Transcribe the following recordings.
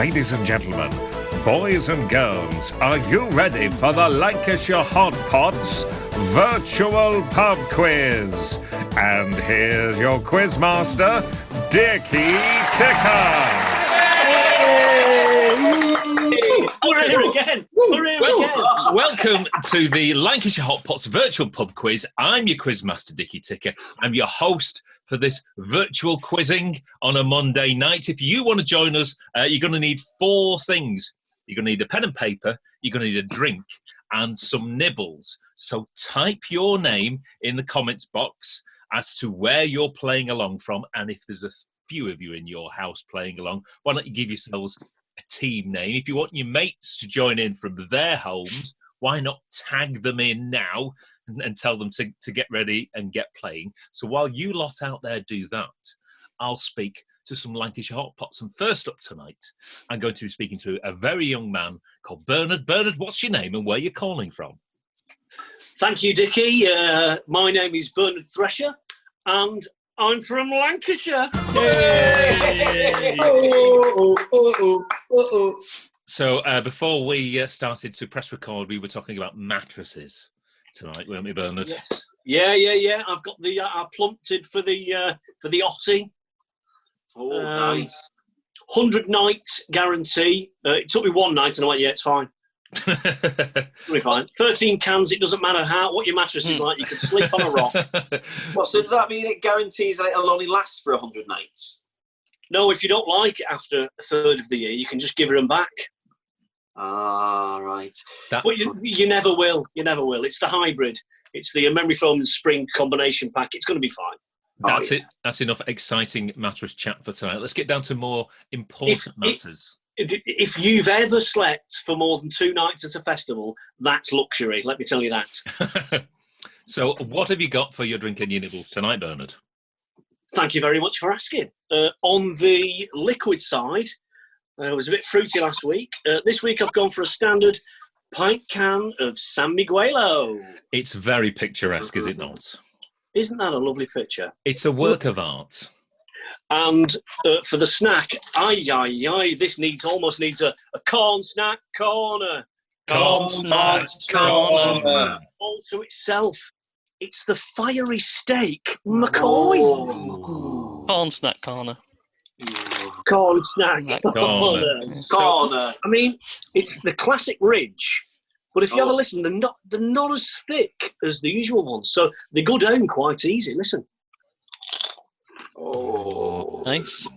Ladies and gentlemen, boys and girls, are you ready for the Lancashire Hotpots Virtual Pub Quiz? And here's your quizmaster, Dickie Ticker. We're here again. Welcome to the Lancashire Hotpots Virtual Pub Quiz. I'm your quizmaster, Dickie Ticker. I'm your host for this virtual quizzing on a Monday night. If you want to join us, you're going to need four things. You're going to need a pen and paper, you're going to need a drink, and some nibbles. So type your name in the comments box as to where you're playing along from, and if there's a few of you in your house playing along, why don't you give yourselves a team name? If you want your mates to join in from their homes, why not tag them in now and tell them to get ready and get playing? So while you lot out there do that, I'll speak to some Lancashire Hotpots. And first up tonight, I'm going to be speaking to a very young man called Bernard. Bernard, what's your name and where you're calling from? Thank you, Dickie. My name is Bernard Thresher, and I'm from Lancashire. Yay! So before we started to press record, we were talking about mattresses tonight, weren't we, Bernard? Yes. Yeah. I've got the I plumped for the Aussie. Oh, nice. 100 nights guarantee. It took me one night, and I went, yeah, it's fine. It'll be fine. 13 cans. It doesn't matter what your mattress is like. You can sleep on a rock. What, so does that mean it guarantees that it'll only last for 100 nights? No, if you don't like it after a third of the year, you can just give them back. Ah, right. But you never will. You never will. It's the hybrid. It's the memory foam and spring combination pack. It's going to be fine. That's it. That's enough exciting mattress chat for tonight. Let's get down to more important matters. If you've ever slept for more than 2 nights at a festival, that's luxury. Let me tell you that. So what have you got for your drink and your nibbles tonight, Bernard? Thank you very much for asking. On the liquid side, it was a bit fruity last week. This week I've gone for a standard pint can of San Miguelo. It's very picturesque, is it not? Isn't that a lovely picture? It's a work of art. And for the snack, this almost needs a corn snack corner. Corn snack corner. All to itself. It's the fiery steak McCoy. Oh. Corn snack corner. Corn snack corner. Corner. I mean, it's the classic ridge, but if you have a listen, they're not as thick as the usual ones, so they go down quite easy. Listen. Oh, nice.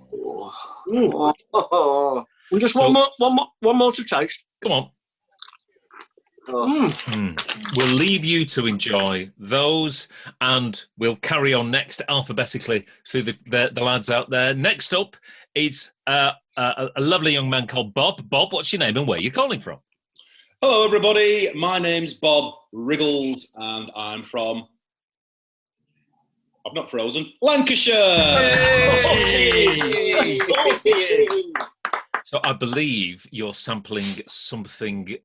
And just one more to taste. Come on. We'll leave you to enjoy those, and we'll carry on next alphabetically through the lads out there. Next up is a lovely young man called Bob. Bob, what's your name and where are you calling from? Hello, everybody. My name's Bob Wriggles, and I'm from... I'm not frozen. Lancashire! So I believe you're sampling something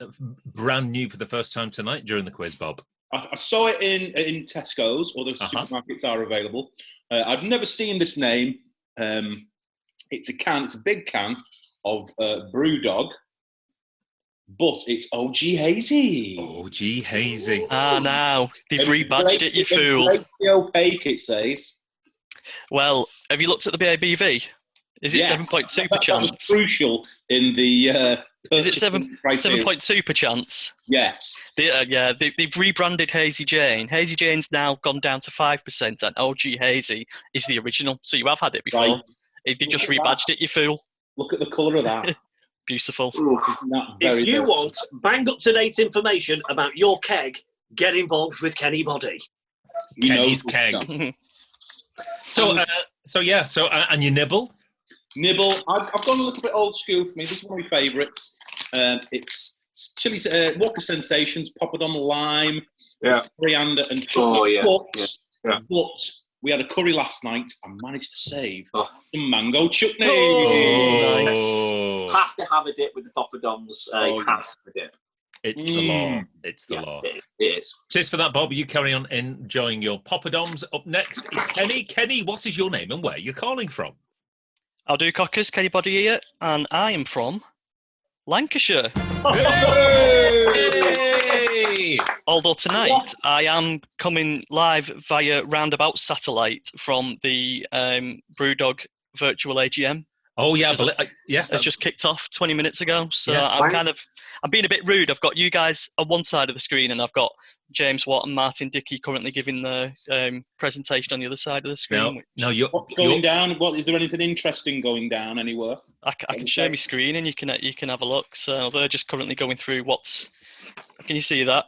brand new for the first time tonight during the quiz, Bob. I saw it in Tesco's, or the supermarkets are available. I've never seen this name. It's a big can of Brewdog, but it's OG Hazy. OG Hazy. Ah, now. They've rebadged it, you fool. The opaque, it says. Well, have you looked at the ABV? Is it 7.2 per chance? That was crucial in the... is it 7.2 per chance? Yes. They've rebranded Hazy Jane. Hazy Jane's now gone down to 5%, and OG Hazy is the original. So you have had it before. Right. If they just rebadged it, you fool. Look at the colour of that. Beautiful. If you want bang-up-to-date information about your keg, get involved with Kenny Body. Kenny's keg. So and your nibble? Nibble. I've gone a little bit old school for me. This is one of my favourites. It's chili Walker Sensations, poppadom lime, coriander and chocolate. But we had a curry last night and managed to save some mango chutney. Oh, nice. Have to have a dip with the poppadoms. Have to have a dip. It's the law. It's the law. It is. Cheers for that, Bob. You carry on enjoying your poppadoms. Up next is Kenny. Kenny, what is your name and where you're calling from? I'll do cockers, can anybody here? And I am from Lancashire. Hey! Although tonight I am coming live via roundabout satellite from the Brewdog Virtual AGM. Oh yeah, yes, it's just kicked off 20 minutes ago. So yes. I'm being a bit rude. I've got you guys on one side of the screen, and I've got James Watt and Martin Dickey currently giving the presentation on the other side of the screen. What's going down? Is there anything interesting going down anywhere? I can share my screen, and you can have a look. So they're just currently going through what's. Can you see that?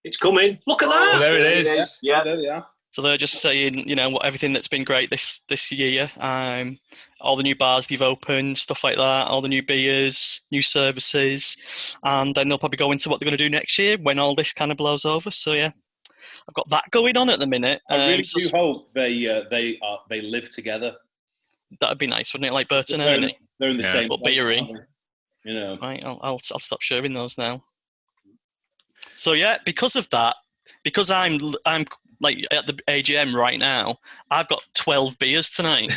It's coming. Look at that. Oh, there it is. Yeah, there they are. So they're just saying, everything that's been great this year. All the new bars they've opened, stuff like that, all the new beers, new services, and then they'll probably go into what they're going to do next year when all this kind of blows over. So yeah, I've got that going on at the minute. I really do hope they live together. That'd be nice, wouldn't it? Like Bert and Ernie. They're in the same place, beery. Right, I'll stop sharing those now. So yeah, because of that, because I'm like at the AGM right now, I've got 12 beers tonight.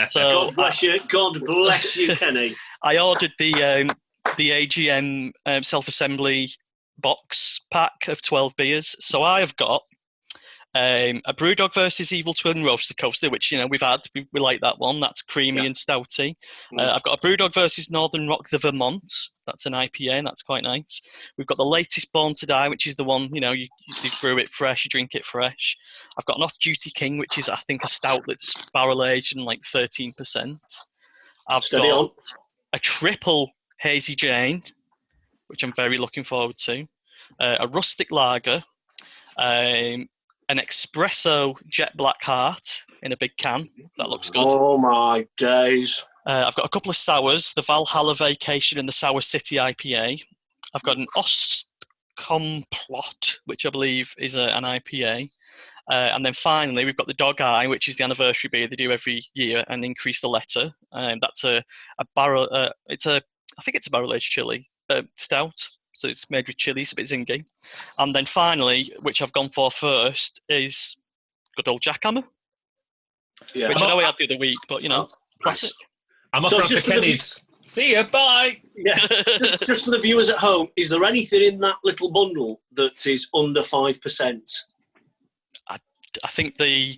So God bless you, Kenny. I ordered the AGM self-assembly box pack of 12 beers. So I've got a Brewdog versus Evil Twin Roaster Coaster, which we've had. We like that one. That's creamy and stouty. I've got a Brewdog versus Northern Rock the Vermont. That's an IPA, and that's quite nice. We've got the latest Born to Die, which is the one you brew it fresh, you drink it fresh. I've got an Off-Duty King, which is I think a stout that's barrel aged and like 13%. I've got a triple Hazy Jane, which I'm very looking forward to. A rustic lager. An espresso jet black heart in a big can. That looks good. Oh my days. I've got a couple of sours, the Valhalla Vacation and the Sour City IPA. I've got an Ostkomplott, which I believe is an IPA. And then finally, we've got the Dog Eye, which is the anniversary beer they do every year and increase the letter. That's a barrel. I think it's a barrel-aged chili stout. So it's made with chili, it's a bit zingy. And then finally, which I've gone for first, is good old Jackhammer. Yeah. Which I know we had the other week, but, classic. I'm off to Kenny's. See ya, bye. Yeah. just for the viewers at home, is there anything in that little bundle that is under 5%? I think the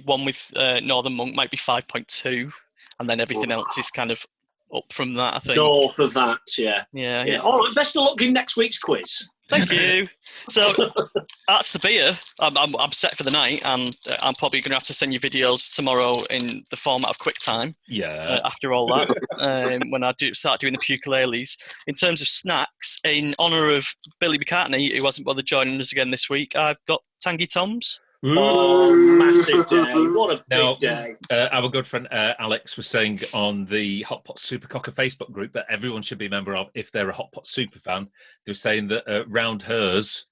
one with Northern Monk might be 5.2, and then everything else is kind of up from that, I think. North of that, yeah. Yeah. All right, best of luck in next week's quiz. Thank you. So that's the beer. I'm set for the night, and I'm probably going to have to send you videos tomorrow in the format of QuickTime. Yeah. After all that, when I start doing the ukuleles. In terms of snacks, in honour of Billy McCartney, who hasn't bothered joining us again this week, I've got Tangy Toms. Oh, massive day. What a big day. Our good friend Alex was saying on the Hotpots Supercocker Facebook group that everyone should be a member of if they're a Hotpots super fan. They're saying that round hers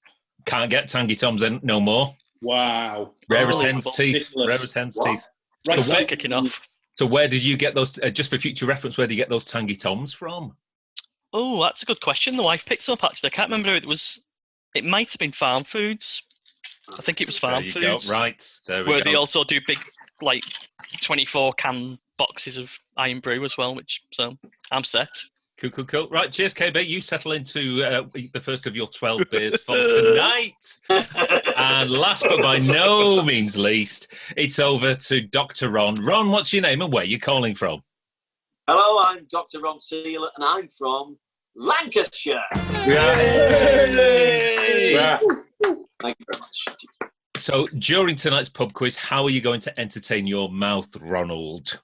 can't get Tangy Toms in no more. Wow. Rare as hen's teeth. Rare as hen's teeth. Right, so kicking off. So where did you get those, just for future reference, where did you get those Tangy Toms from? Oh, that's a good question. The wife picked them up, actually. I can't remember who it was. It might have been Farm Foods. I think it was Farm Foods. Go. Right, there we go. Where they also do big, 24 can boxes of Iron Brew as well, so I'm set. Cool. Right, cheers, KB. You settle into the first of your 12 beers for tonight. And last but by no means least, it's over to Dr. Ron. Ron, what's your name and where are you calling from? Hello, I'm Dr. Ron Sealer, and I'm from Lancashire. Yay! Yeah. Thank you very much. So, during tonight's pub quiz, how are you going to entertain your mouth, Ronald?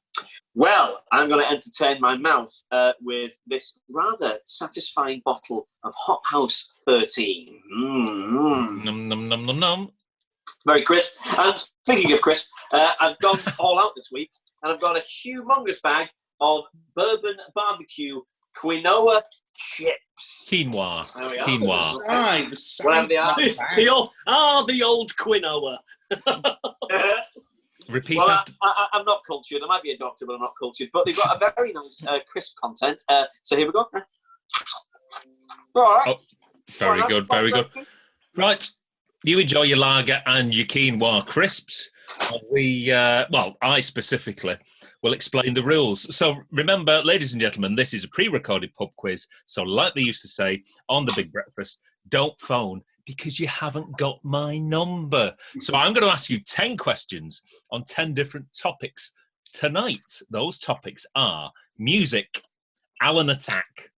Well, I'm going to entertain my mouth with this rather satisfying bottle of Hop House 13. Num, num, num, num, num. Very crisp. And speaking of crisp, I've gone all out this week, and I've got a humongous bag of bourbon barbecue quinoa chips. Quinoa. The Whatever they are. The old quinoa. Repeat well, after. I'm not cultured. I might be a doctor, but I'm not cultured. But they've got a very nice crisp content. So here we go. All right. Oh, very good. Right. You enjoy your lager and your quinoa crisps. I specifically will explain the rules. So remember, ladies and gentlemen, this is a pre-recorded pub quiz. So like they used to say on the Big Breakfast, don't phone because you haven't got my number. So I'm going to ask you 10 questions on 10 different topics tonight. Those topics are music, Alan Attack,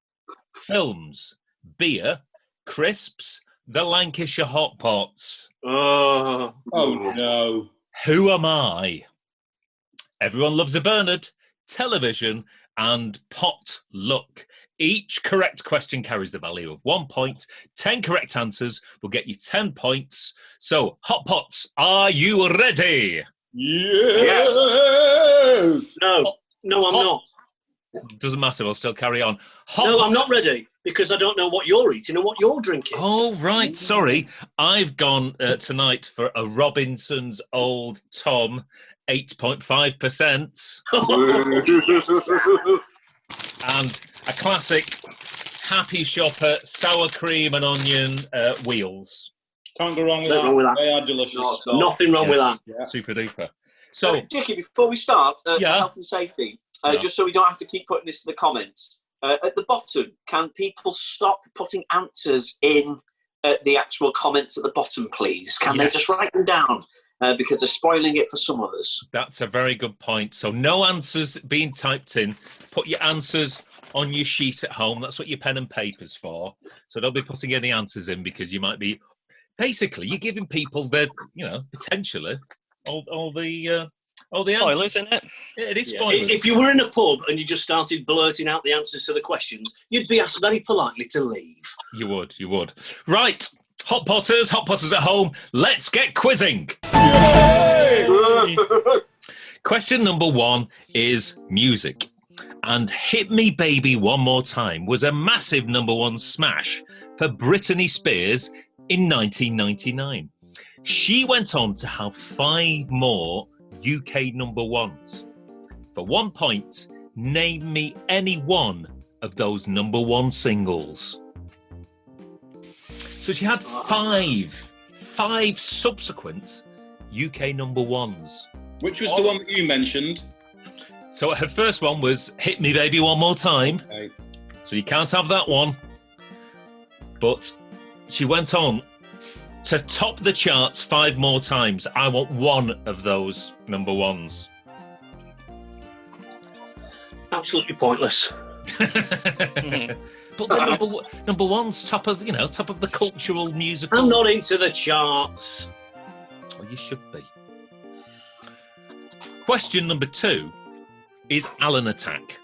films, beer, crisps, the Lancashire Hotpots. Oh no. Who am I? Everyone loves a Bernard, television, and pot luck. Each correct question carries the value of 1 point. 10 correct answers will get you 10 points. So, Hotpots, are you ready? Yes. No, I'm not. Doesn't matter, we'll still carry on. No, I'm not ready because I don't know what you're eating and what you're drinking. Oh, right, sorry. I've gone tonight for a Robinson's Old Tom 8.5%. And a classic Happy Shopper sour cream and onion wheels. Can't go wrong with that. They are delicious. Nothing wrong with that. Yeah. Super duper. So, Dickie, before we start, yeah. health and safety, just so we don't have to keep putting this to the comments, at the bottom, can people stop putting answers in the actual comments at the bottom, please? Can they just write them down? Because they're spoiling it for some others. That's a very good point. So no answers being typed in. Put your answers on your sheet at home. That's what your pen and paper's for. So don't be putting any answers in because you might be... Basically, you're giving people the, potentially all the answers. Spoilers, isn't it? It is spoilers. If you were in a pub and you just started blurting out the answers to the questions, you'd be asked very politely to leave. You would. Right. Hot Potters at home, let's get quizzing. Question number 1 is music. And Hit Me Baby One More Time was a massive number 1 smash for Britney Spears in 1999. She went on to have 5 more UK number 1s. For 1 point, name me any one of those number 1 singles. So she had 5 subsequent UK number 1s. Which was the one that you mentioned? So her first one was Hit Me Baby One More Time. Okay. So you can't have that one. But she went on to top the charts 5 more times. I want one of those number 1s. Absolutely pointless. But the number 1's top of the cultural musical. I'm not into the charts. Well, you should be. Question number 2 is Alan Attack.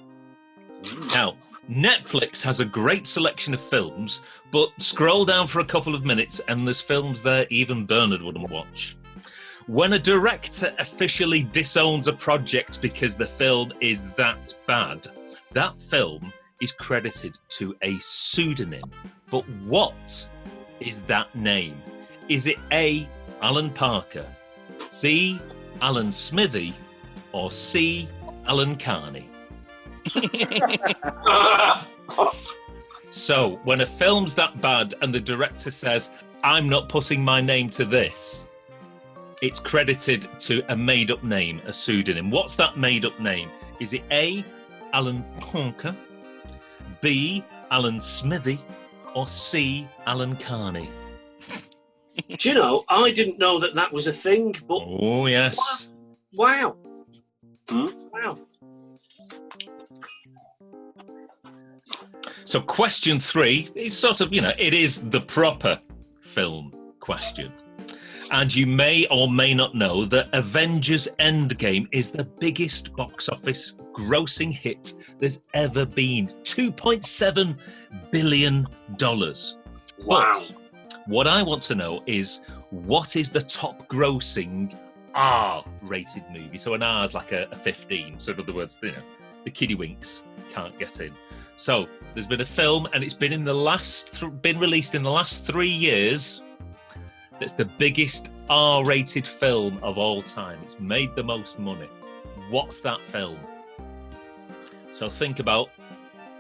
Now, Netflix has a great selection of films, but scroll down for a couple of minutes and there's films there even Bernard wouldn't watch. When a director officially disowns a project because the film is that bad, that film is credited to a pseudonym. But what is that name? Is it A, Alan Parker, B, Alan Smithy, or C, Alan Carney? So, when a film's that bad and the director says, I'm not putting my name to this, it's credited to a made-up name, a pseudonym. What's that made-up name? Is it A, Alan Parker, B, Alan Smithy, or C, Alan Carney? Do you know, I didn't know that was a thing, but... Oh, yes. Wow. Wow. So question 3 is sort of, it is the proper film question. And you may or may not know that Avengers Endgame is the biggest box office grossing hit there's ever been. $2.7 billion. Wow. But what I want to know is, what is the top grossing R-rated movie? So an R is like a 15. So in other words, the kiddie winks can't get in. So there's been a film, and it's been been released in the last 3 years. That's the biggest R-rated film of all time. It's made the most money. What's that film? So think about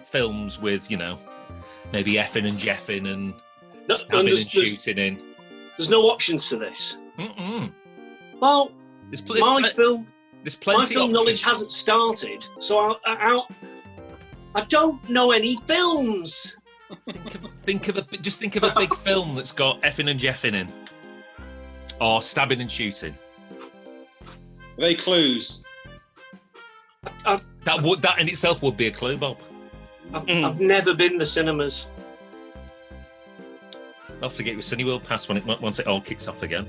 films with, maybe effing and jeffing and stabbing and shooting in. There's no options to this. Mm-mm. Well, My film options. knowledge hasn't started, so I don't know any films. Think of a big film that's got effing and jeffing in, or stabbing and shooting. Are they clues? That in itself would be a clue, Bob. I've never been to the cinemas. I'll have to get you a Cineworld pass once it all kicks off again.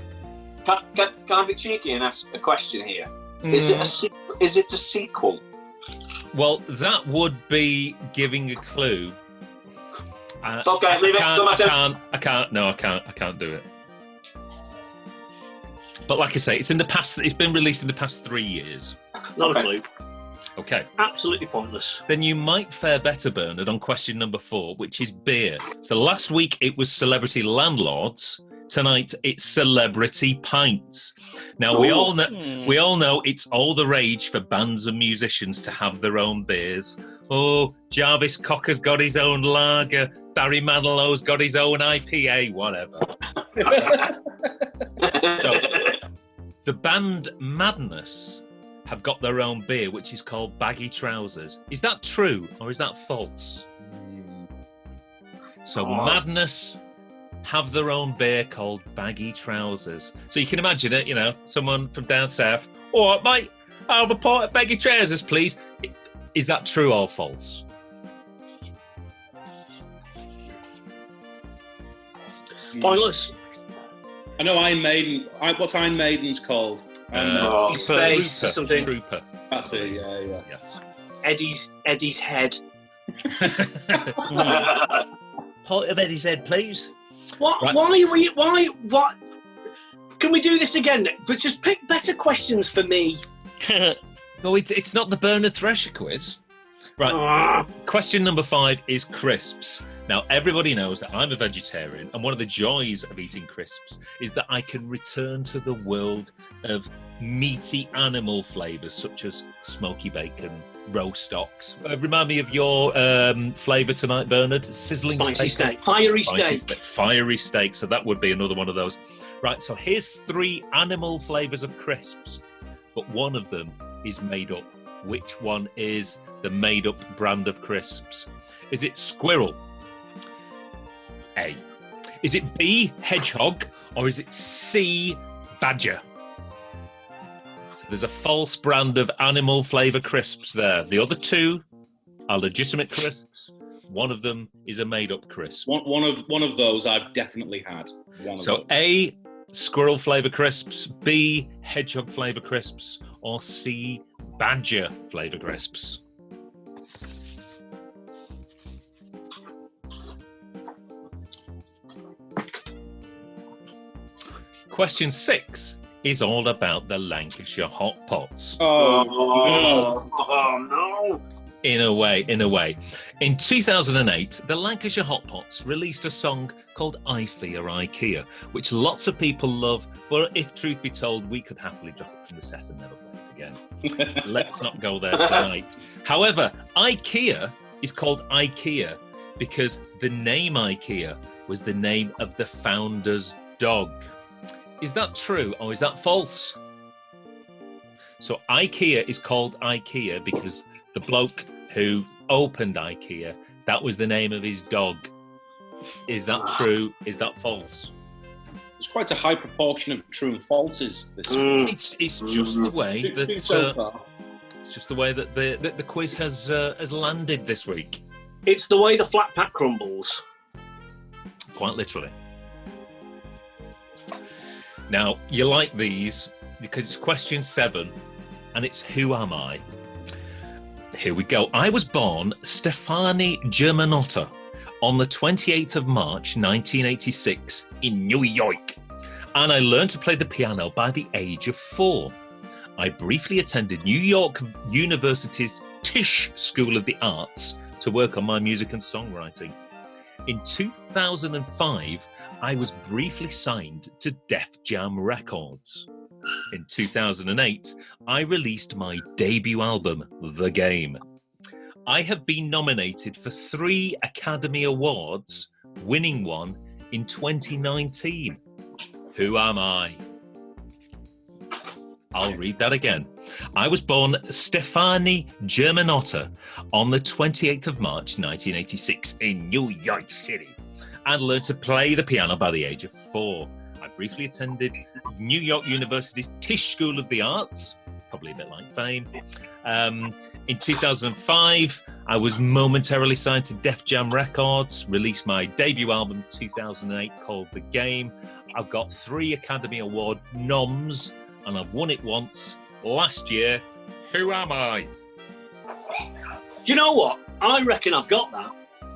Can I be cheeky and ask a question here? Is it a sequel? Well, that would be giving a clue. Okay, leave it. I can't do it. But like I say, it's been released in the past 3 years. Not a clue. Okay. Absolutely pointless. Then you might fare better, Bernard, on question number 4, which is beer. So last week it was celebrity landlords. Tonight it's celebrity pints. Now we all know it's all the rage for bands and musicians to have their own beers. Oh, Jarvis Cocker's got his own lager. Barry Manilow's got his own IPA, whatever. So, the band Madness have got their own beer, which is called Baggy Trousers. Is that true or is that false? So Madness have their own beer called Baggy Trousers. So you can imagine it, someone from down south. Oh, mate, I'll have a pint of Baggy Trousers, please. Is that true or false? Pointless. I know Iron Maiden. What's Iron Maiden's called? Space or something. Trooper. That's it. Yeah. Yes. Eddie's head. Pint of Eddie's head, please. What? Right. Why? What? Can we do this again? But just pick better questions for me. No, it's not the Bernard Thresher quiz. Right. Question number 5 is crisps. Now, everybody knows that I'm a vegetarian, and one of the joys of eating crisps is that I can return to the world of meaty animal flavours, such as smoky bacon, roast ox. Remind me of your flavour tonight, Bernard. Sizzling steak. Fiery steak. Fiery steak. So that would be another one of those. Right, so here's 3 animal flavours of crisps, but one of them is made up. Which one is the made-up brand of crisps? Is it squirrel? A. Is it B, hedgehog, or is it C, badger? So there's a false brand of animal flavour crisps there. The other 2 are legitimate crisps. One of them is a made-up crisp. One of those I've definitely had. So A, squirrel flavour crisps, B, hedgehog flavour crisps, or C, badger flavour crisps. Question 6 is all about the Lancashire Hotpots. Oh no! In a way. In 2008, the Lancashire Hotpots released a song called I Fear IKEA, which lots of people love, but if truth be told, we could happily drop it from the set and never play it again. Let's not go there tonight. However, IKEA is called IKEA because the name IKEA was the name of the founder's dog. Is that true or is that false? So IKEA is called IKEA because the bloke who opened IKEA, that was the name of his dog. Is that true? Is that false? There's quite a high proportion of true and falses this week. It's just the way that It's just the way that the quiz has landed this week. It's the way the flat pack crumbles. Quite literally. Now, you like these because it's question 7 and it's who am I? Here we go. I was born Stefani Germanotta on the 28th of March 1986 in New York, and I learned to play the piano by the age of 4. I briefly attended New York University's Tisch School of the Arts to work on my music and songwriting. In 2005, I was briefly signed to Def Jam Records. In 2008, I released my debut album, The Game. I have been nominated for 3 Academy Awards, winning one in 2019. Who am I? I'll read that again. I was born Stefani Germanotta on the 28th of March 1986 in New York City and learned to play the piano by the age of 4. I briefly attended New York University's Tisch School of the Arts, probably a bit like Fame. In 2005, I was momentarily signed to Def Jam Records, released my debut album in 2008 called The Game. I've got 3 Academy Award noms, and I've won it once last year. Who am I? Do you know what? I reckon I've got that.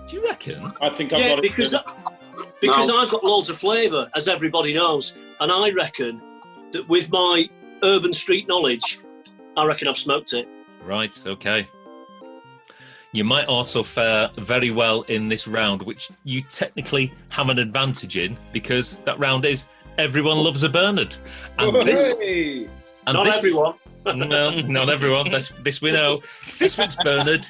Do you reckon? I think I've got it. Because I've got loads of flavour, as everybody knows. And I reckon that with my urban street knowledge, I reckon I've smoked it. Right, okay. You might also fare very well in this round, which you technically have an advantage in, because that round is Everyone Loves a Bernard. And Not everyone. No, not everyone. This we know. This week's Bernard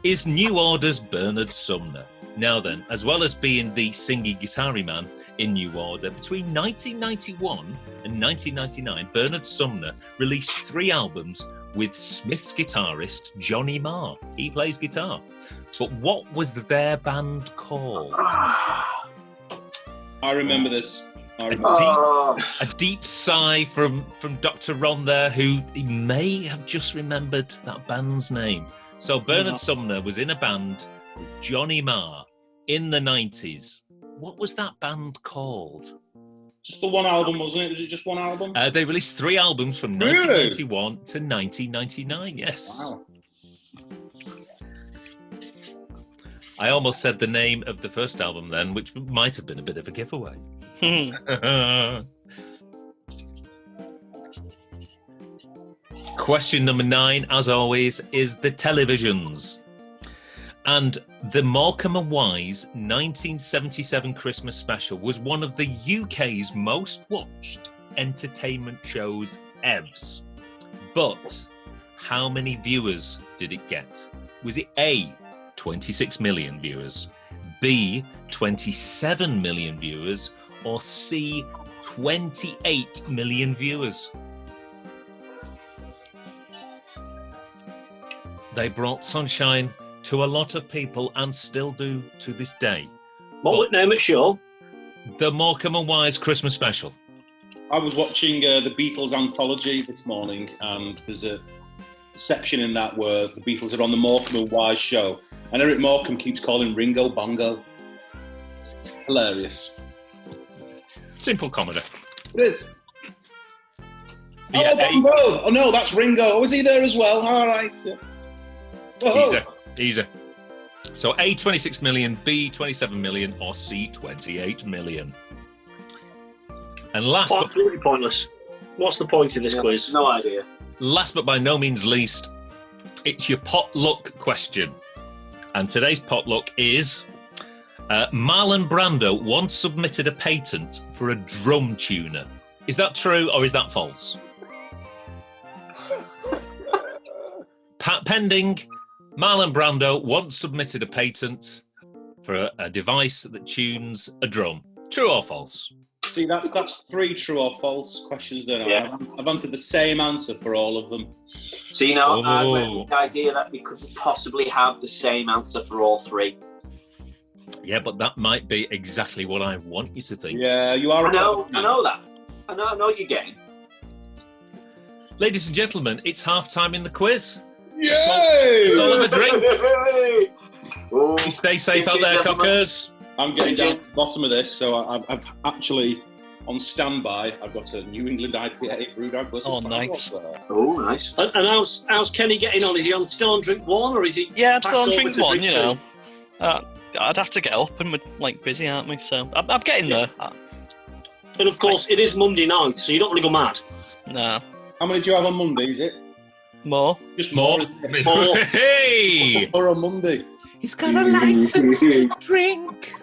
is New Order's Bernard Sumner. Now then, as well as being the singing guitar-y man in New Order, between 1991 and 1999, Bernard Sumner released 3 albums with Smith's guitarist Johnny Marr. He plays guitar. But what was their band called? I remember this. A deep sigh from Dr. Ron there, who he may have just remembered that band's name. So Bernard Sumner was in a band with Johnny Marr in the 90s. What was that band called? Just the one album, wasn't it? Was it just one album? They released 3 albums from 1991 to 1999, yes. Wow. I almost said the name of the first album then, which might have been a bit of a giveaway. Question number 9, as always, is the televisions. And the Morecambe and Wise 1977 Christmas special was one of the UK's most watched entertainment shows ever. But how many viewers did it get? Was it A, 26 million viewers, B, 27 million viewers, or C, 28 million viewers? They brought sunshine to a lot of people and still do to this day. What would name it show? The Morecambe and Wise Christmas special. I was watching the Beatles anthology this morning, and there's a section in that where the Beatles are on the Morecambe and Wise show, and Eric Morecambe keeps calling Ringo Bongo. Hilarious. Simple comedy. It is. Yeah, Bongo! Oh no, that's Ringo. Oh, is he there as well? All right. Yeah. Easy. So A, 26 million, B, 27 million, or C, 28 million. And absolutely pointless. What's the point in this quiz? No idea. Last but by no means least, it's your potluck question. And today's potluck is Marlon Brando once submitted a patent for a drum tuner. Is that true or is that false? Pending, Marlon Brando once submitted a patent for a device that tunes a drum. True or false? See, that's 3 true or false questions there. Yeah. I've answered the same answer for all of them. See, now I went with the idea that we couldn't possibly have the same answer for all 3. Yeah, but that might be exactly what I want you to think. Yeah, you are. I know that. I know you're getting. Ladies and gentlemen, it's half time in the quiz. Yay! It's all of a drink. Oh, You stay safe out there, cockers. I'm getting down to the bottom of this, so I've actually, on standby, I've got a New England IPA brewed out versus nice. Oh, nice. And how's Kenny getting on? Is he still on drink 1, or is he? Yeah, I'm still on passed drink over to 1, you know. 2? I'd have to get up, and we're busy, aren't we? So I'm getting there. And of course, it is Monday night, so you don't want to go mad. No. How many do you have on Monday, is it? More. Just More. isn't it? More. Hey! Or on Monday. He's got a license to drink.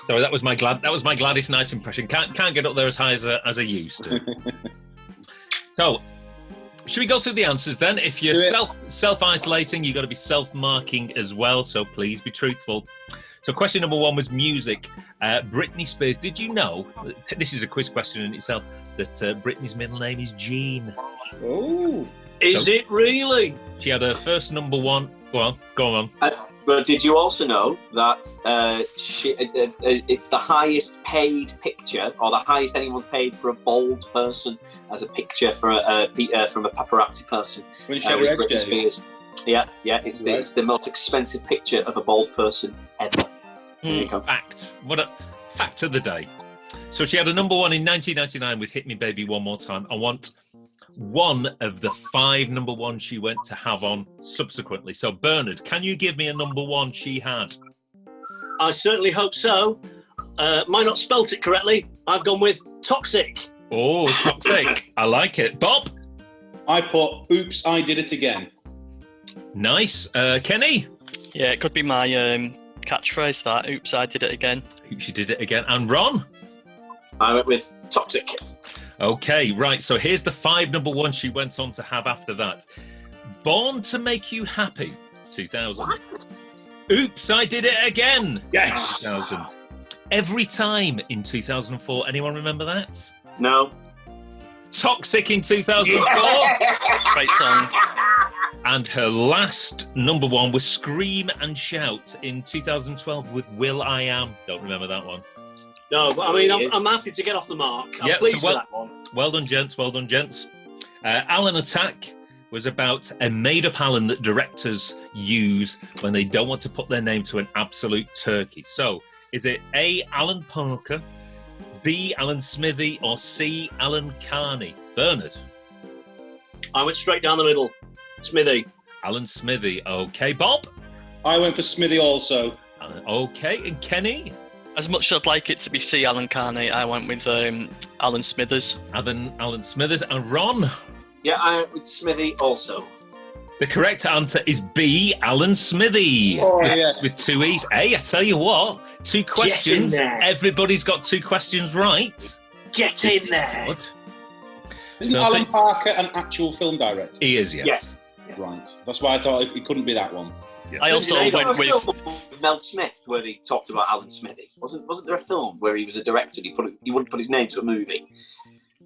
Sorry, that was my Gladys Knight impression. Can't get up there as high as I used to. So, should we go through the answers then? If you're self-isolating, you've got to be self-marking as well, so please be truthful. So question number 1 was music. Britney Spears. Did you know, this is a quiz question in itself, that Britney's middle name is Jean? Oh. Is it really? She had her first number one. Go on. But did you also know that it's the highest paid picture, or the highest anyone paid for a bald person as a picture for from a paparazzi person? When she had her Britney Spears. Yeah, it's the most expensive picture of a bald person ever. There you go. Fact. What a fact of the day. So she had a number one in 1999 with Hit Me Baby One More Time. I want one of the 5 number ones she went to have on subsequently. So Bernard, can you give me a number one she had? I certainly hope so. Might not spelt it correctly. I've gone with Toxic. Oh, Toxic. I like it. Bob? I put Oops, I Did It Again. Nice. Kenny? Yeah, it could be my catchphrase, that. Oops, I did it again. Oops, you did it again. And Ron? I went with Toxic. Okay, right. So here's the 5 number ones she went on to have after that. Born to Make You Happy, 2000. What? Oops, I Did It Again. Yes. 2000. Every Time in 2004. Anyone remember that? No. Toxic in 2004. Great song. And her last number one was Scream and Shout in 2012 with Will I Am. Don't remember that one. No, but I mean, I'm happy to get off the mark. I'm pleased with that one. Well done, gents. Well done, gents. Alan Attack was about a made-up Alan that directors use when they don't want to put their name to an absolute turkey. So, is it A, Alan Parker, B, Alan Smithy, or C, Alan Carney? Bernard? I went straight down the middle. Smithy. Alan Smithy. Okay, Bob? I went for Smithy also. Okay, and Kenny? As much as I'd like it to be C, Alan Carney, I went with Alan Smithers. Alan Smithers. And Ron? Yeah, I went with Smithy also. The correct answer is B, Alan Smithy. Oh, yes. With 2 E's. Hey, I tell you what, 2 questions. Get in there. Everybody's got 2 questions right. Get This in is there. good. Isn't So Alan Parker an actual film director? He is, yes. Right. That's why I thought it couldn't be that one. Yes. I also There was went a with... film with Mel Smith where he talked about Alan Smithy. Wasn't there a film where he was a director and he wouldn't put his name to a movie?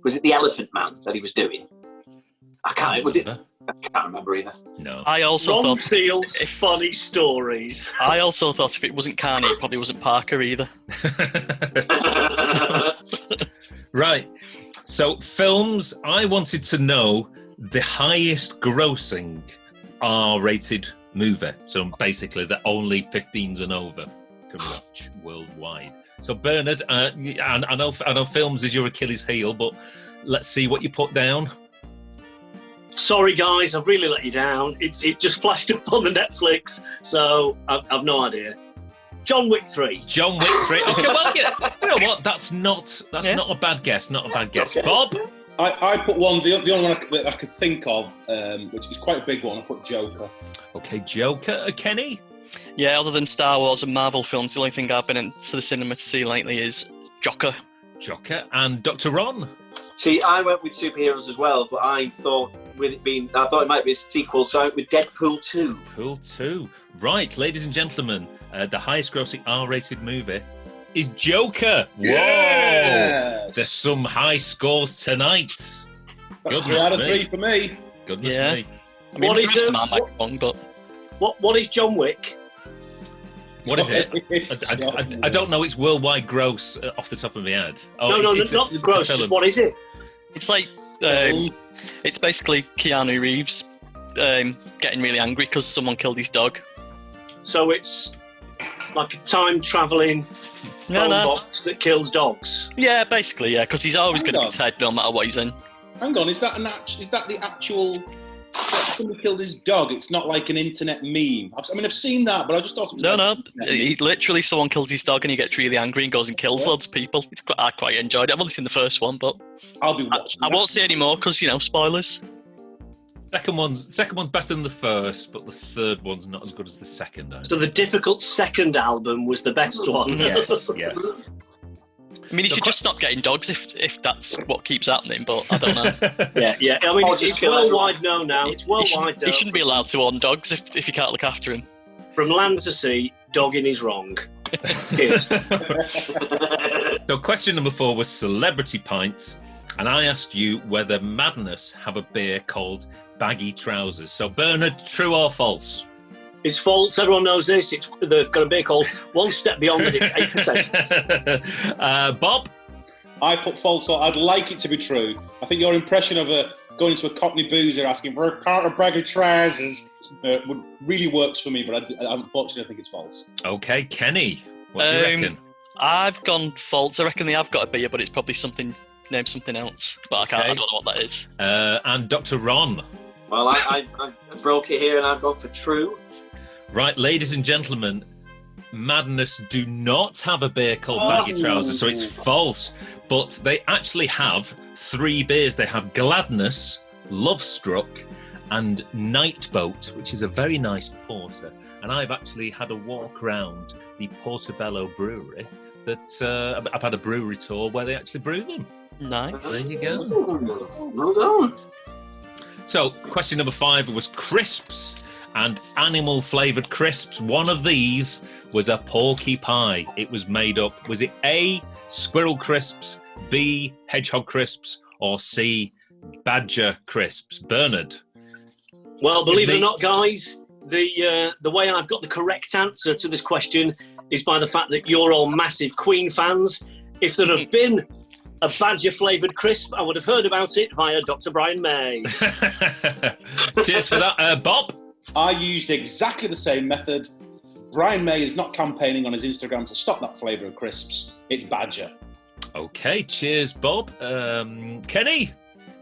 Was it The Elephant Man that he was doing? I can't remember either. No. I also Ron thought... Seal's funny stories. I also thought if it wasn't Carney, it probably wasn't Parker either. Right. So, films, I wanted to know the highest grossing R-rated movie. So, basically, that only 15s and over can watch worldwide. So, Bernard, I know films is your Achilles heel, but let's see what you put down. Sorry, guys, I've really let you down. It just flashed up on the Netflix, so I've no idea. John Wick 3. John Wick 3. Okay, well, you know what? That's not a bad guess. Not a bad guess. Okay. Bob? I put one, the only one that I could think of, which is quite a big one, I put Joker. Okay, Joker. Kenny? Yeah, other than Star Wars and Marvel films, the only thing I've been into the cinema to see lately is Joker. Joker. And Dr. Ron? See, I went with superheroes as well, but I thought it might be a sequel, so I went with Deadpool 2. Deadpool 2. Right, ladies and gentlemen, the highest grossing R-rated movie is Joker. Whoa! Yes. There's some high scores tonight. That's 3 out of 3 for me. Goodness Yeah. me. I mean, What the is rest of it? them might be wrong, but... What is John Wick? What is it? I don't know its worldwide gross off the top of my head. Oh, No, it's not a gross. film. Just what is it? It's like... it's basically Keanu Reeves getting really angry because someone killed his dog. So it's like a time-travelling phone box that kills dogs. Yeah, basically, yeah, because he's always going to be Hang on. dead no matter what he's in. Hang on, is that the actual... Somebody killed his dog. It's not like an internet meme. I've seen that, but I just thought it was He literally someone kills his dog and he gets really angry and goes and kills loads of people. I quite enjoyed it. I've only seen the first one, but I'll be watching. I won't see any more because spoilers. Second one's better than the first, but the third one's not as good as the second. So the difficult second album was the best one. Yes. I mean, he should just stop getting dogs if that's what keeps happening, but I don't know. Yeah. I mean, it's worldwide known now. It's worldwide known. He shouldn't be allowed to own dogs if you can't look after him. From land to sea, dogging is wrong. So question number 4 was celebrity pints, and I asked you whether Madness have a beer called Baggy Trousers. So Bernard, true or false? It's false. Everyone knows this. They've got a beer called One Step Beyond, and it's 8%. Bob? I put false, so I'd like it to be true. I think your impression of going into a Cockney boozer asking for a part of baggy trousers would really works for me, but unfortunately I think it's false. Okay, Kenny, what do you reckon? I've gone false. I reckon they have got a beer, but it's probably named something else. But I don't know what that is. And Dr. Ron? Well, I broke it here and I've gone for true. Right, ladies and gentlemen, Madness do not have a beer called Baggy Trousers, so it's false. But they actually have 3 beers. They have Gladness, Lovestruck, and Nightboat, which is a very nice porter. And I've actually had a walk around the Portobello Brewery. I've had a brewery tour where they actually brew them. Nice. There you go. Well done. So, question number 5 was crisps and animal-flavoured crisps. One of these was a porky pie. It was made up. Was it A, squirrel crisps, B, hedgehog crisps, or C, badger crisps? Bernard? Well, believe it or not, guys, the way I've got the correct answer to this question is by the fact that you're all massive Queen fans. If there had been a badger-flavoured crisp, I would have heard about it via Dr. Brian May. Cheers for that. Bob? I used exactly the same method. Brian May is not campaigning on his Instagram to stop that flavour of crisps. It's badger. Okay, cheers, Bob. Kenny?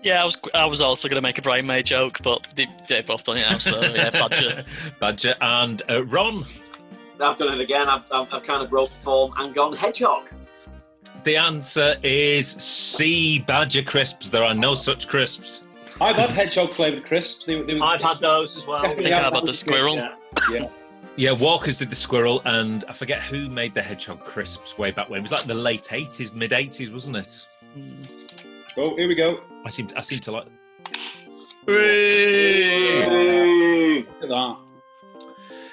Yeah, I was also going to make a Brian May joke, but they've both done it now, so yeah, badger. Badger. And Ron? I've done it again. I've kind of broke form and gone hedgehog. The answer is C, badger crisps. There are no such crisps. I've had hedgehog flavoured crisps. I've had those as well. I think I've had the squirrel. Yeah, Walker's did the squirrel, and I forget who made the hedgehog crisps way back when. It was like the late 80s, mid 80s, wasn't it? Oh, here we go. I seem to like. Look at that.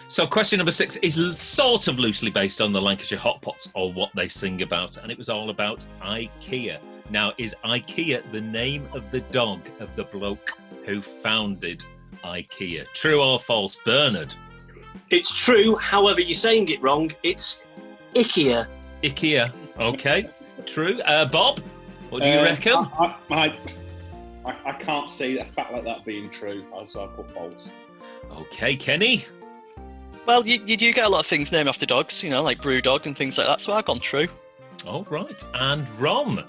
So, question number 6 is sort of loosely based on the Lancashire Hotpots or what they sing about, and it was all about IKEA. Now, is IKEA the name of the dog of the bloke who founded IKEA? True or false, Bernard? It's true, however, you're saying it wrong. It's IKEA. IKEA, okay. True. Bob, what do you reckon? I can't see a fact like that being true, so I put false. Okay, Kenny? Well, you do get a lot of things named after dogs, like Brewdog and things like that, so I've gone true. All right. And Ron?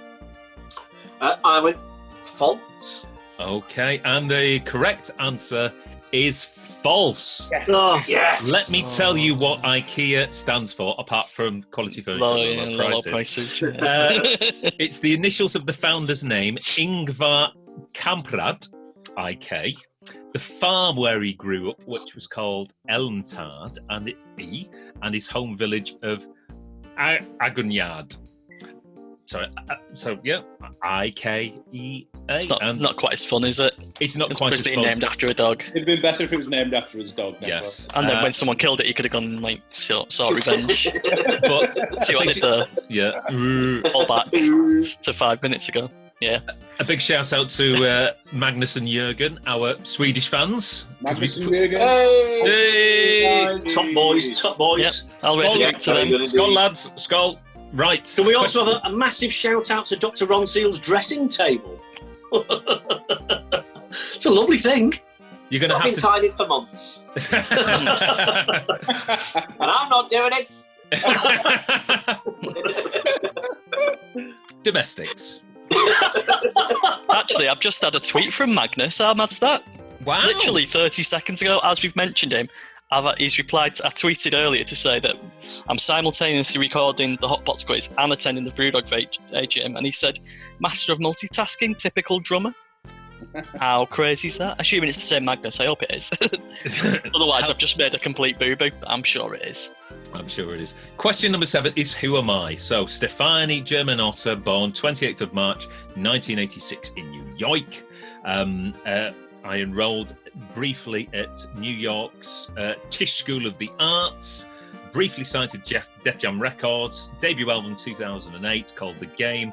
I went false. Okay, and the correct answer is false. Yes. Oh, Yes. Let me tell you what IKEA stands for, apart from quality furniture and low prices. It's the initials of the founder's name, Ingvar Kamprad, IK. The farm where he grew up, which was called Elmtard, and his home village of Agunyard. Sorry, IKEA. It's not quite as fun, is it? It's not quite as fun. Named after a dog. It'd been better if it was named after his dog. Yes. And then when someone killed it, he could have gone sort revenge. But see what I did there? Yeah. All back to 5 minutes ago. Yeah. A big shout out to Magnus and Jürgen, our Swedish fans. Magnus and Jürgen. Hey! Top boys. Yep. I'll raise a drink to them. Skull, lads. Skull. Right. Can we also have a massive shout out to Dr. Ron Seale's dressing table? It's a lovely thing. You're going to have I've been tidying for months. And I'm not doing it. Domestics. Actually, I've just had a tweet from Magnus. How mad's that? Wow. Literally 30 seconds ago, as we've mentioned him, he's replied. I tweeted earlier to say that I'm simultaneously recording the Hotpots quiz and attending the Brewdog AGM, and he said, "Master of multitasking, typical drummer." How crazy is that? Assuming it's the same Magnus, I hope it is. Otherwise, I've just made a complete boo-boo. I'm sure it is. I'm sure it is. Question number 7 is who am I? So, Stefani Germanotta, born 28th of March, 1986 in New York. I enrolled briefly at New York's Tisch School of the Arts, briefly signed to Def Jam Records, debut album 2008 called The Game,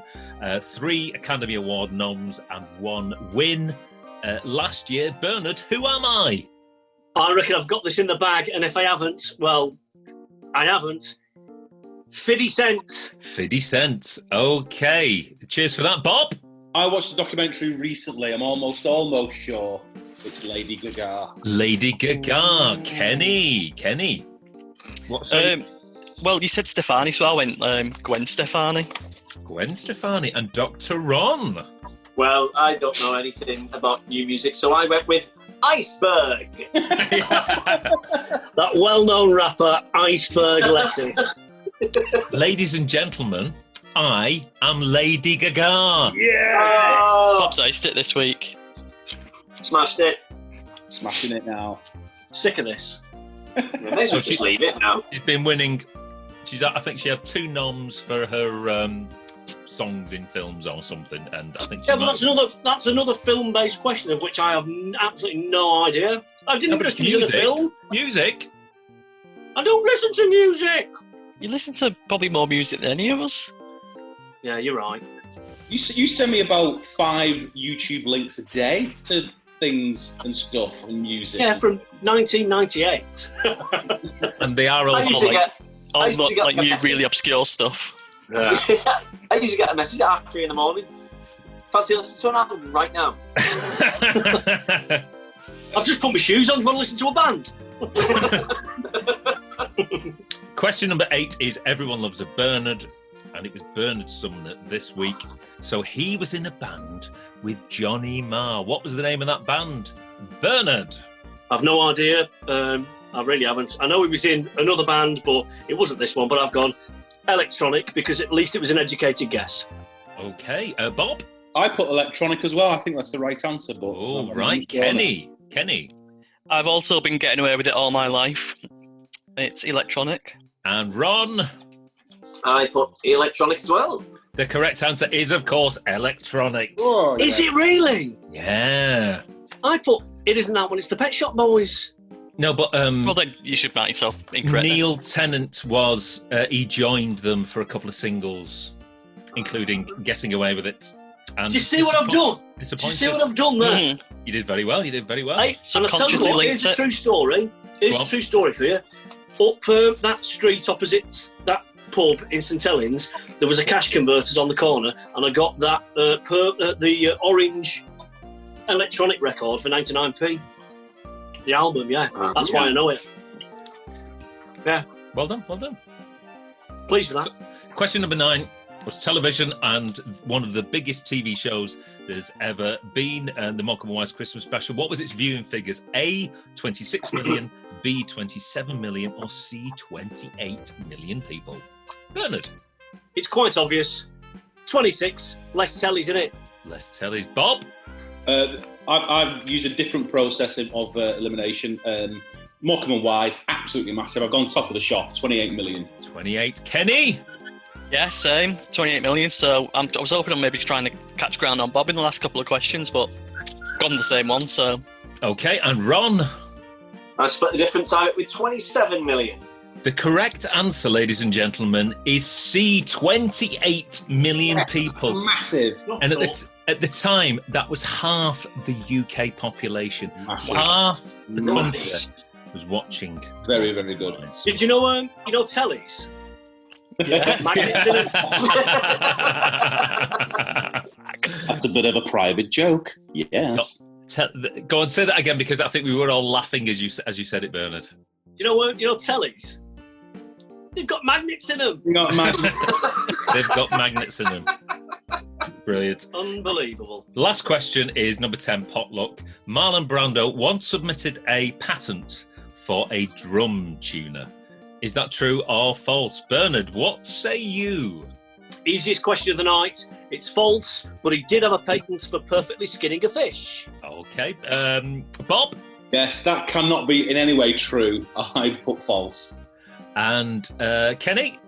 3 Academy Award noms and 1 win. Last year, Bernard, who am I? I reckon I've got this in the bag, and if I haven't, well, I haven't. 50 Cent. 50 Cent. Okay. Cheers for that, Bob. I watched a documentary recently. I'm almost sure it's Lady Gaga. Lady Gaga. Kenny. What's well, you said Stefani, so I went Gwen Stefani. Gwen Stefani and Dr. Ron. Well, I don't know anything about new music, so I went with Iceberg. That well-known rapper, Iceberg Lettuce. Ladies and gentlemen, I am Lady Gaga. Yeah! Bob's iced it this week. Smashed it. Smashing it now. Sick of this. Yeah, so just leave it now. She's been winning. I think she had 2 noms for her songs in films or something, and I think. That's another film-based question of which I have absolutely no idea. I didn't even listen to the film. Music. I don't listen to music. You listen to probably more music than any of us. Yeah, you're right. You send me about 5 YouTube links a day to things and stuff and music. Yeah, from 1998. And they are all I used to get new, really obscure stuff. Yeah. I used to get a message at 3 a.m. Fancy listening to an album right now. I've just put my shoes on. Do you want to listen to a band? Question number 8 is Everyone Loves a Bernard, and it was Bernard Sumner this week. So he was in a band with Johnny Marr. What was the name of that band? Bernard. I've no idea. I really haven't. I know he was in another band, but it wasn't this one. But I've gone electronic because at least it was an educated guess. Okay. Bob? I put electronic as well. I think that's the right answer. But right. Kenny. I've also been getting away with it all my life. It's electronic. And Ron? I put electronic as well. The correct answer is, of course, electronic. Oh, yeah. Is it really? Yeah. I put it isn't that one. It's the Pet Shop Boys. No, but well, then you should mark yourself incorrect. Neil Tennant was he joined them for a couple of singles, including Getting Away with It. And do you see what I've done? Do you see what I've done there? You did very well. Hey, and I tell you what, here's a true story. Here's a true story for you. Up that street opposite that pub in St Helens, there was a cash converters on the corner, and I got that the orange electronic record for 99p. The album, yeah. That's why I know it. Yeah. Well done. Pleased with that. So, question number 9 was television and one of the biggest TV shows there's ever been, the Morecambe and Wise Christmas special. What was its viewing figures? A, 26 million, B, 27 million, or C, 28 million people? Bernard? It's quite obvious. 26. Less tellies, in it? Less tellies. Bob? I've used a different process of elimination. Morecambe and Wise, absolutely massive. I've gone top of the shop, 28 million. 28. Kenny? Yeah, same, 28 million. So I was hoping I'm maybe trying to catch ground on Bob in the last couple of questions, but gone the same one, so. Okay, and Ron? I split the difference out with 27 million. The correct answer, ladies and gentlemen, is C, 28 million people. Massive. And at the time, that was half the UK population. Massive. Half the country was watching. Very, very good. Did you know tellies? Yeah. Magnets in them. That's a bit of a private joke. Yes. Go on, say that again, because I think we were all laughing as you said it, Bernard. You know tellies? They've got magnets in them. They've got magnets in them. Brilliant. Unbelievable. Last question is number 10, potluck. Marlon Brando once submitted a patent for a drum tuner. Is that true or false? Bernard, what say you? Easiest question of the night. It's false, but he did have a patent for perfectly skinning a fish. Okay. Bob? Yes, that cannot be in any way true. I'd put false. And Kenny?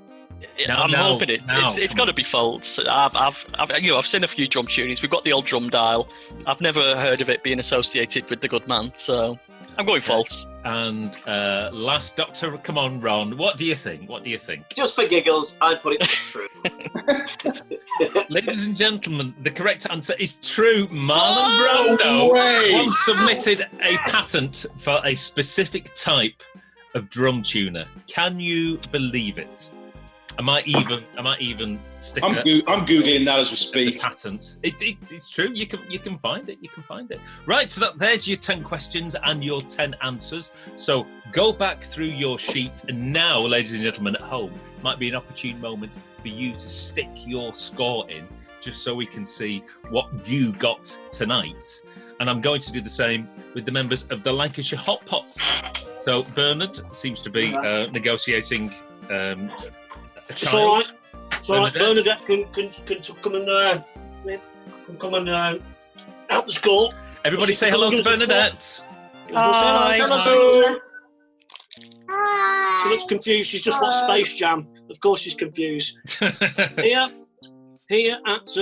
I'm hoping it's got to be false. I've seen a few drum tunings. We've got the old drum dial. I've never heard of it being associated with the good man. So I'm going false. And last Doctor, come on, Ron. What do you think? Just for giggles, I'd put it true. Ladies and gentlemen, the correct answer is true. Marlon Brando once submitted a patent for a specific type of drum tuner. Can you believe it? I might even stick. I'm googling that as we speak. The patent. It's true. You can find it. Right. So there's your 10 questions and your 10 answers. So go back through your sheet, and now, ladies and gentlemen at home, might be an opportune moment for you to stick your score in, just so we can see what you got tonight. And I'm going to do the same with the members of the Lancashire Hotpots. So Bernard seems to be negotiating. It's all right. It's all right. Bernadette can come and help the score. Everybody say hello to Bernadette. Hi. Hello to her. She looks confused. She's just watched Space Jam. Of course she's confused. Here at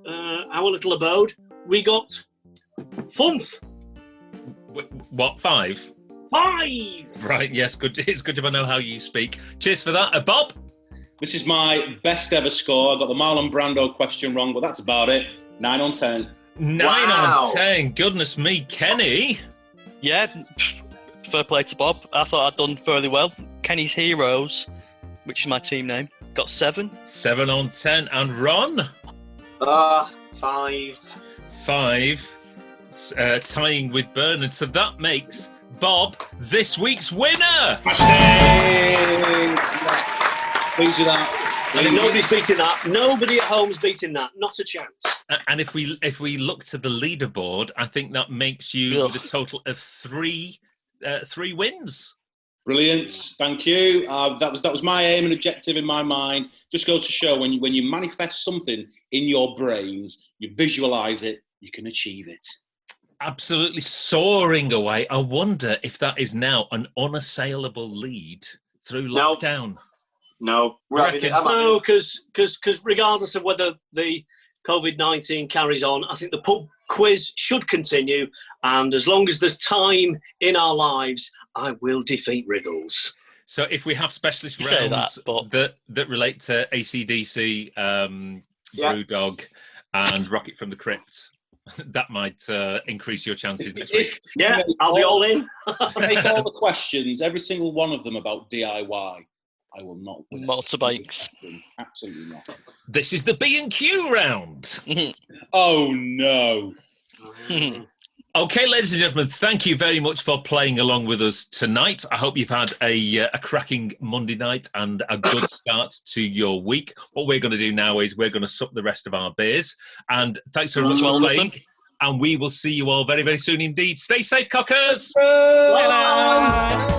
our little abode, we got Funf. What, 5? 5! Right, yes, good. It's good to know how you speak. Cheers for that. Bob? This is my best ever score. I got the Marlon Brando question wrong, but that's about it. 9 on 10. 9 on 10. Goodness me. Kenny? Yeah, fair play to Bob. I thought I'd done fairly well. Kenny's Heroes, which is my team name, got 7. 7 on 10. And Ron? 5. 5. Tying with Bernard. So that makes Bob this week's winner. Pleased with that. I mean, nobody's beating that. Nobody at home's beating that. Not a chance. And if we look to the leaderboard, I think that makes you with a total of 3 wins. Brilliant, thank you. That was my aim and objective in my mind. Just goes to show when you manifest something in your brains, you visualise it, you can achieve it. Absolutely soaring away. I wonder if that is now an unassailable lead through lockdown. No, because regardless of whether the COVID-19 carries on, I think the pub quiz should continue, and as long as there's time in our lives, I will defeat Wriggles. So if we have specialist rounds that relate to AC/DC, Brewdog, and Rocket from the Crypt, that might increase your chances next week. Yeah, I'll be all in. Make all the questions, every single one of them about DIY. I will not win. Motorbikes. Absolutely not. This is the B&Q round. Oh, no. Okay, ladies and gentlemen, thank you very much for playing along with us tonight. I hope you've had a cracking Monday night and a good start to your week. What we're going to do now is we're going to sup the rest of our beers. And thanks very much for playing. And we will see you all very, very soon indeed. Stay safe, cockers. Bye.